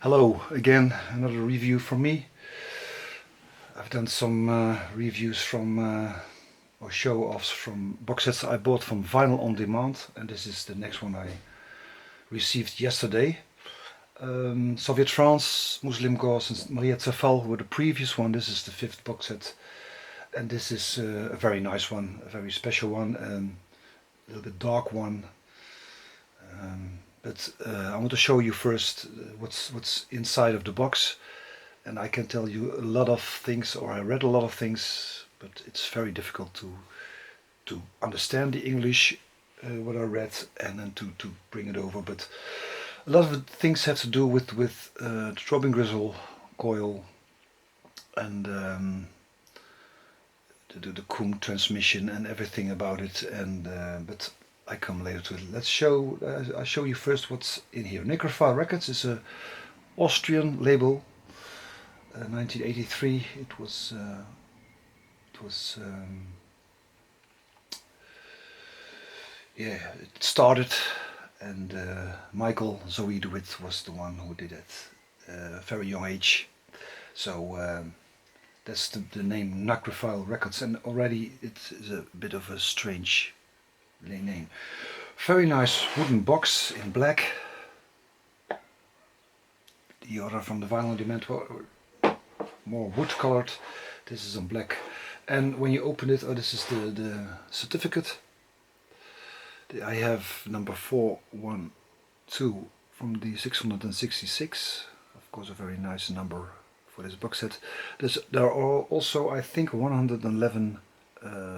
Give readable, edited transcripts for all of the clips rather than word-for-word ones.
Hello again, another review from me. I've done some reviews from or show-offs from box sets I bought from Vinyl on Demand, and this is the next one I received yesterday. Soviet France, Muslim Gauze and Maria Zafal were the previous one. This is the 5th box set, and this is a very nice one, a very special one, a little bit dark one. But I want to show you first what's inside of the box, and I can tell you a lot of things, or I read a lot of things, but it's very difficult to understand the English, what I read, and then to bring it over. But a lot of the things have to do with Throbbing Gristle, Coil, and the Kum transmission and everything about it. And but I come later to it. I'll show you first what's in here. Nekrophile Records is a Austrian label. 1983. It was yeah, it started, and Michael Zoe Dewitt was the one who did it at a very young age. So that's the name Nekrophile Records, and already it is a bit of a strange name. Very nice wooden box in black. The other from the Vinyl on Demand were more wood colored. This is on black, and when you open it, this is the certificate. I have number 412 from the 666. Of course, a very nice number for this box set. There are also, I think, 111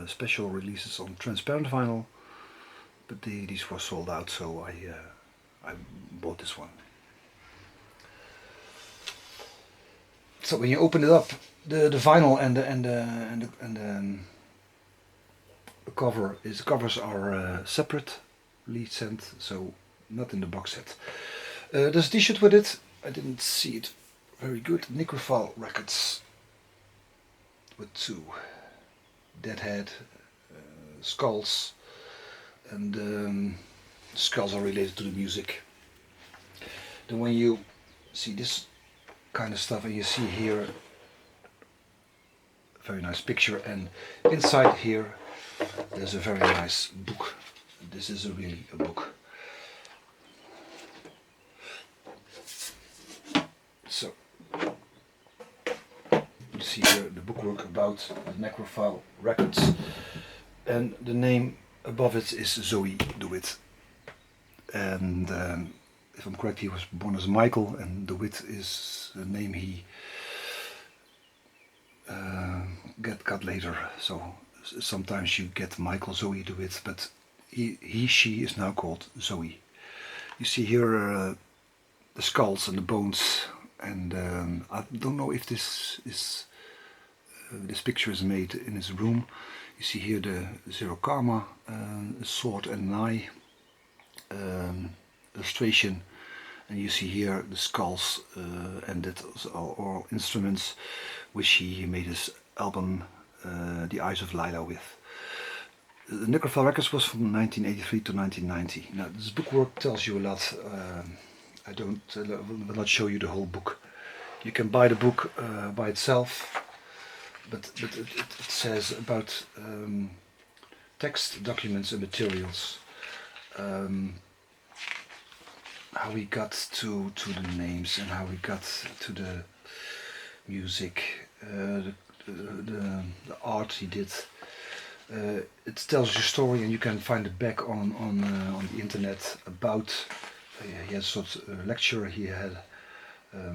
special releases on transparent vinyl, but these were sold out, so I bought this one. So when you open it up, the vinyl and the covers are separately sent, so not in the box set. There's a t-shirt with it. I didn't see it very good. Nekrophile Records with 2 deadhead skulls, and skulls are related to the music. Then when you see this kind of stuff, and you see here a very nice picture, and inside here there's a very nice book. This is really a book. So you see here the bookwork about the Nekrophile Records, and the name above it is Zoe Dewitt. And if I'm correct, he was born as Michael, and Dewitt is the name he got later. So sometimes you get Michael Zoe Dewitt, but she is now called Zoe. You see here the skulls and the bones, and I don't know if this picture is made in his room. You see here the Zero Karma, a sword and an eye illustration, and you see here the skulls, and that are all instruments which he made his album The Eyes of L.A.H with. The Nekrophile Records was from 1983 to 1990. Now this bookwork tells you a lot. I will not show you the whole book. You can buy the book by itself, but it says about text, documents and materials, how we got to the names, and how we got to the music, the art he did. It tells your story, and you can find it back on the internet about. He has sort of a lecture. He had a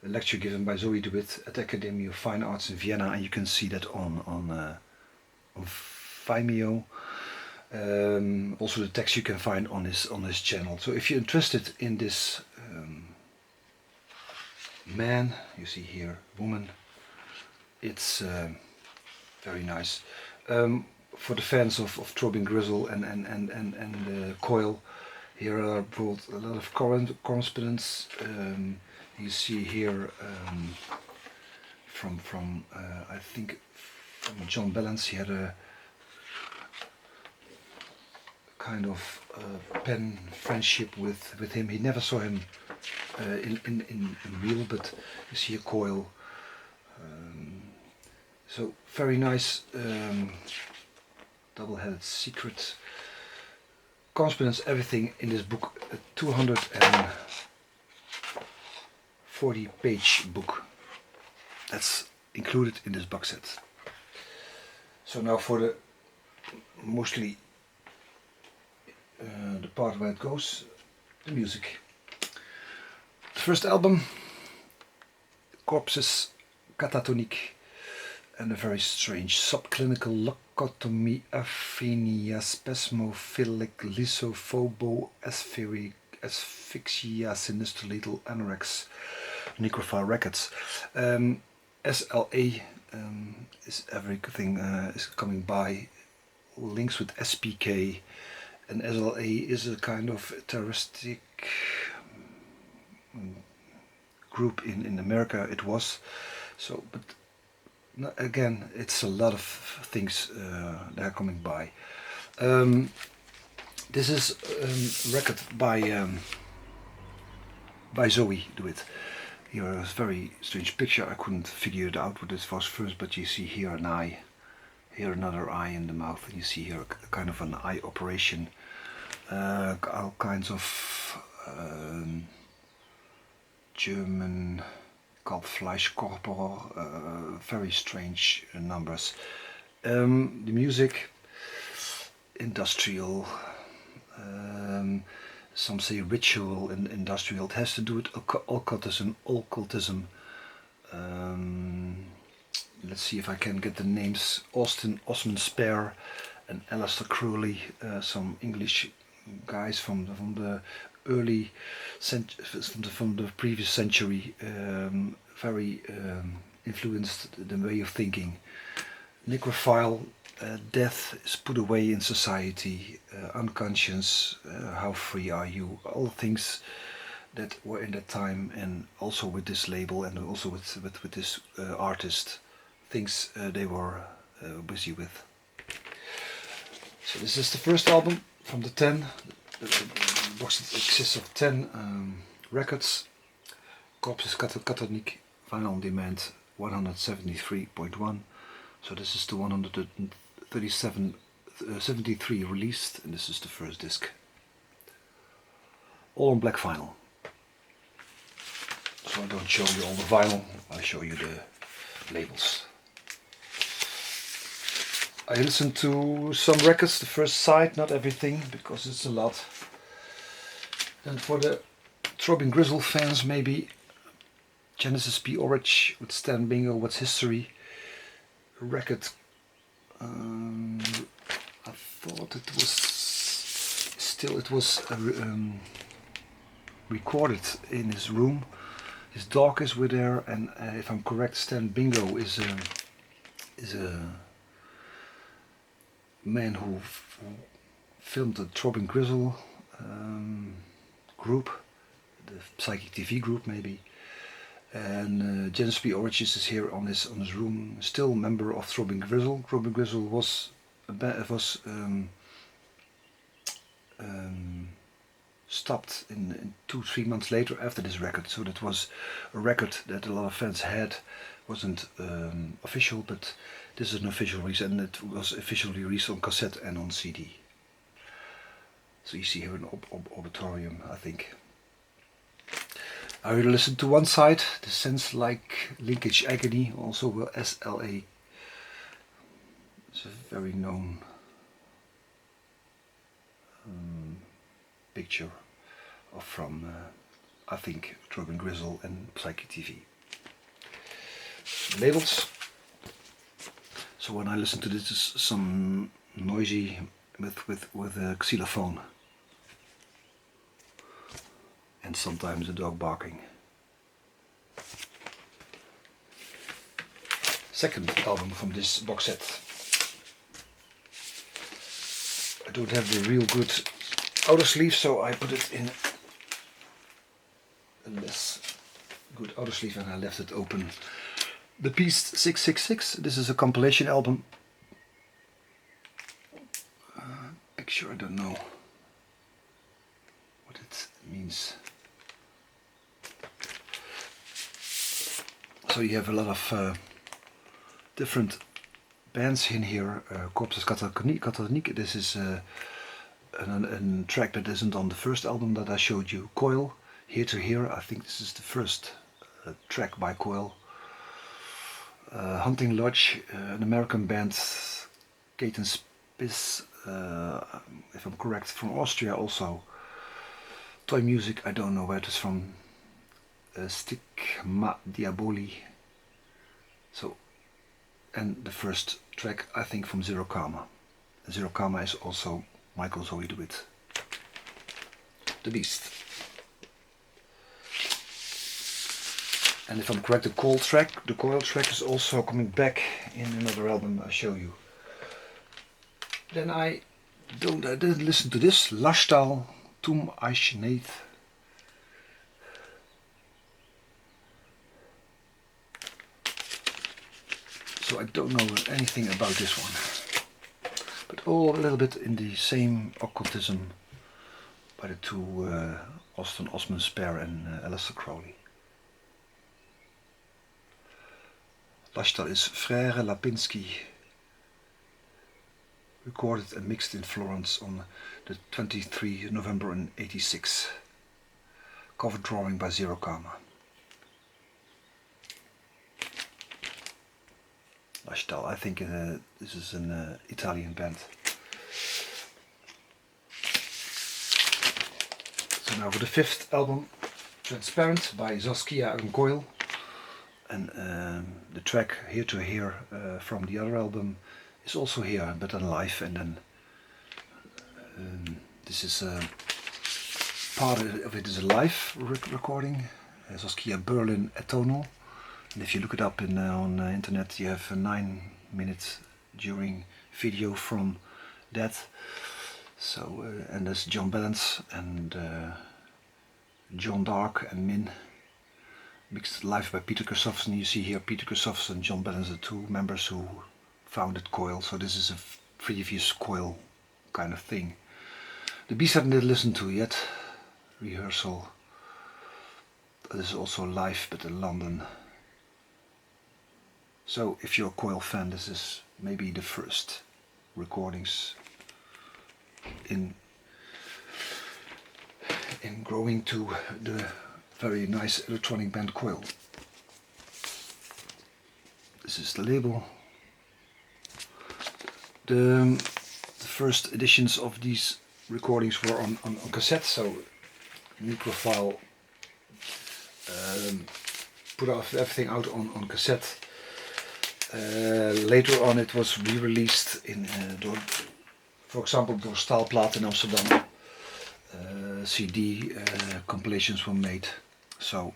lecture given by Zoe Dewitt at the Academy of Fine Arts in Vienna, and you can see that on Vimeo. Also the text you can find on his channel. So if you're interested in this man, you see here woman, it's very nice. For the fans of Throbbing Gristle and Coil, here are brought a lot of correspondence. You see here from I think from John Balance, he had a kind of pen friendship with him. He never saw him in real, but you see a Coil. So very nice double-headed secret correspondence, everything in this book, a 240-page book. That's included in this box set. So now for the mostly the part where it goes, the music. The first album, Korpses Katatonik, and a very strange subclinical lobotomy, aphenia, spasmophilic, lysophobo, asphyxia, sinister, lethal, anorex, Nekrophile Records. SLA is everything is coming by, links with SPK, and SLA is a kind of terroristic group in America. It was so, but again, it's a lot of things that are coming by. This is a record by Zoe Dewitt. Here is a very strange picture. I couldn't figure it out what this was first, but you see here an eye, here another eye in the mouth, and you see here a kind of an eye operation. All kinds of German called Fleischkörper, very strange numbers. The music, industrial, some say ritual and industrial. It has to do with occultism. Let's see if I can get the names. Osman Spare and Aleister Crowley, some English guys from the early from the previous century, very influenced the way of thinking. Necrophile, death is put away in society, unconscious, how free are you, all things that were in that time, and also with this label and also with this artist, things they were busy with. So this is the first album from the 10. The box consists of 10 records. Korpses Katatonik, vinyl on demand, 173.1. So this is the 173 released, and this is the first disc. All on black vinyl. So I don't show you all the vinyl, I show you the labels. I listened to some records, the first side, not everything, because it's a lot. And for the Throbbing Gristle fans, maybe Genesis P-orridge with Stan Bingo, What's History record. I thought it was recorded in his room. His dog is with there, and if I'm correct, Stan Bingo is a man who filmed the Throbbing Gristle group, the Psychic TV group maybe, and Genesis P-orridge is here on his room, still member of Throbbing Gristle. Throbbing Gristle was stopped in 2-3 months later after this record, so that was a record that a lot of fans had. Wasn't official, but this is an official release, and it was officially released on cassette and on CD. So you see here an auditorium, I think. I will listen to one side, the Sense Like Linkage Agony, also with SLA. It's a very known picture from, I think, Throbbing Gristle and Psychic TV. Labels. So when I listen to this, is some noisy with a xylophone, and sometimes a dog barking. Second album from this box set. I don't have the real good outer sleeve, so I put it in a less good outer sleeve, and I left it open. The Piece 666, this is a compilation album. Picture, I don't know. what it means. So you have a lot of different bands in here. Korpses Katatonik, this is a track that isn't on the first album that I showed you. Coil, Here to Here, I think this is the first track by Coil. Hunting Lodge, an American band, Kate and Spiss, if I'm correct, from Austria also. Toy Music, I don't know where it is from. Stigma Diaboli. So, and the first track I think from Zero Karma. Zero Karma is also Michael Zoe Dewitt, the Beast. And if I'm correct, the Coil track is also coming back in another album I'll show you. Then I didn't listen to this, Lashtal Tum Aishneith. So I don't know anything about this one, but all a little bit in the same occultism by the two Austin Osman Spare and Aleister Crowley. Lashtal is Frère Lapinski, recorded and mixed in Florence on the 23 November in '86. Cover drawing by Zero Karma. Lashtal, I think this is an Italian band. So now for the fifth album, Transparent by Zos Kia and Coil. And the track Here to Here from the other album is also here, but on live. And then this is part of it is a live recording. Zos Kia Berlin Atonal. And if you look it up on the internet, you have a 9-minute during video from that. So and there's John Balance and John Dark and Min, mixed live by Peter Christopherson. You see here Peter Christopherson and John Balance, the two members who founded Coil. So this is a previous Coil kind of thing. The B-side I didn't listen to yet. Rehearsal. This is also live, but in London. So if you're a Coil fan, this is maybe the first recordings in growing to the very nice electronic band Coil. This is the label. The first editions of these recordings were on cassette, so Nekrophile put everything out on cassette. Later on it was re-released in for example door Staalplaat in Amsterdam. CD compilations were made, so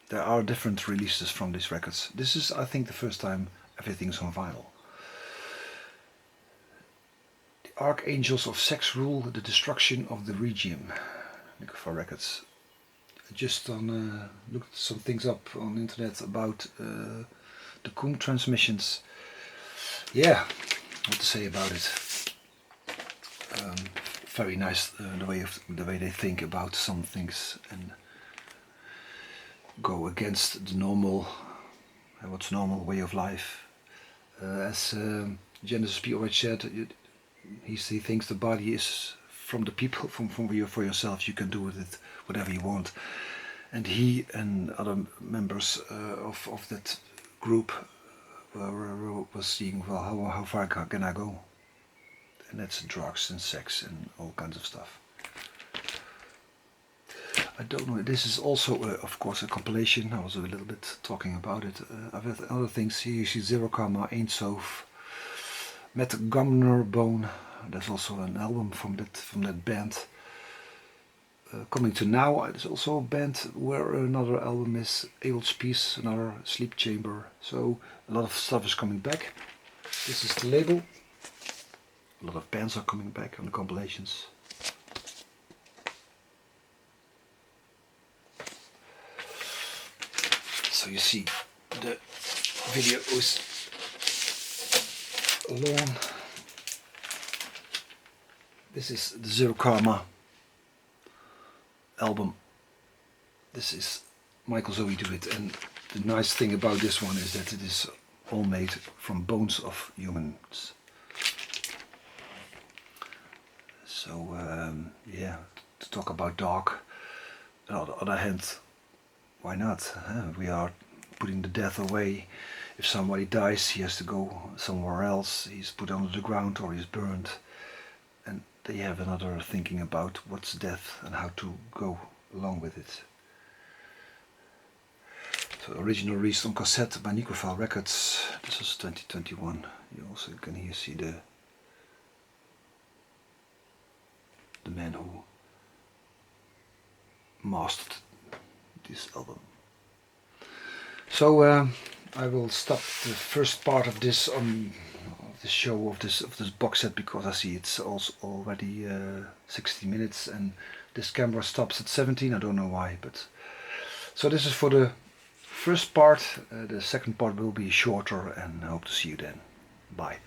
there are different releases from these records. This is, I think, the first time everything's on vinyl. The Archangels of Sex Rule the Destruction of the Regime, Nekrophile Records. I just looked some things up on the internet about the Kum transmissions. Yeah, what to say about it? Very nice the way they think about some things and go against the normal, what's normal way of life. As Genesis P-orridge said, he thinks the body is from the people, from for yourself. You can do with it whatever you want. And he and other members of that group was seeing, well, how far can I go? And that's drugs and sex and all kinds of stuff. I don't know, this is also of course a compilation. I was a little bit talking about it. I've had other things here. You see Zero Karma, Ain't Soph, Metgumbnerbone. There's also an album from that band. Coming to Now, there's also a band where another album is Evil's Peace, another Sleep Chamber. So a lot of stuff is coming back. This is the label. A lot of bands are coming back on the compilations. So you see the video is long. This is the Zero Karma album. This is Michael Zoe Dewitt, and the nice thing about this one is that it is all made from bones of humans. So yeah, to talk about dark. On the other hand, why not? Huh? We are putting the death away. If somebody dies, he has to go somewhere else. He's put under the ground or he's burned. And they have another thinking about what's death and how to go along with it. So original released on cassette by Nekrophile Records. This was 2021. You also can here see the man who mastered this album. So I will stop the first part of this show of this box set, because I see it's also already 60 minutes and this camera stops at 17. I don't know why, but so this is for the first part. The second part will be shorter, and I hope to see you then. Bye.